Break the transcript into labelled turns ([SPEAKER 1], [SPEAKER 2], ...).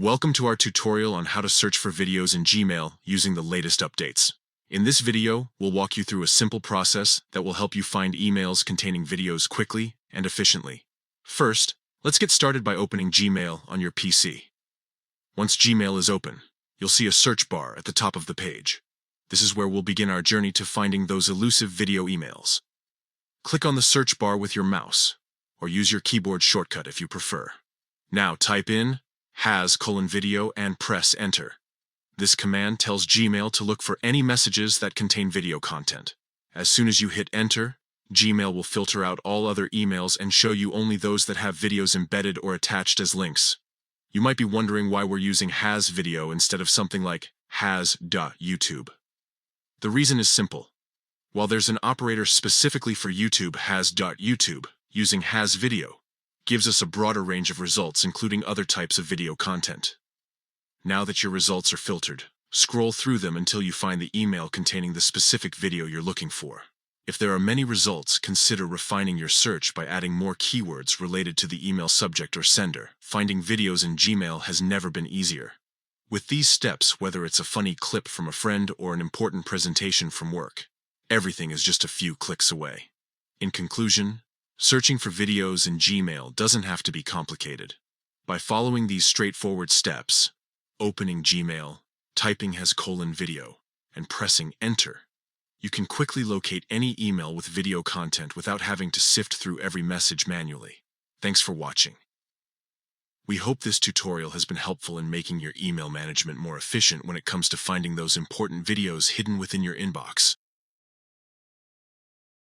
[SPEAKER 1] Welcome to our tutorial on how to search for videos in Gmail using the latest updates. In this video, we'll walk you through a simple process that will help you find emails containing videos quickly and efficiently. First, let's get started by opening Gmail on your PC. Once Gmail is open, you'll see a search bar at the top of the page. This is where we'll begin our journey to finding those elusive video emails. Click on the search bar with your mouse, or use your keyboard shortcut if you prefer. Now type in has:video and press enter. This command tells Gmail to look for any messages that contain video content. As soon as you hit enter, Gmail will filter out all other emails and show you only those that have videos embedded or attached as links. You might be wondering why we're using has:video instead of something like has.youtube. The reason is simple. While there's an operator specifically for YouTube, has.youtube, using has:video gives us a broader range of results, including other types of video content. Now that your results are filtered, scroll through them until you find the email containing the specific video you're looking for. If there are many results, consider refining your search by adding more keywords related to the email subject or sender. Finding videos in Gmail has never been easier. With these steps, whether it's a funny clip from a friend or an important presentation from work, everything is just a few clicks away. In conclusion, searching for videos in Gmail doesn't have to be complicated. By following these straightforward steps, opening Gmail, typing has:video, and pressing enter, you can quickly locate any email with video content without having to sift through every message manually. Thanks for watching. We hope this tutorial has been helpful in making your email management more efficient when it comes to finding those important videos hidden within your inbox.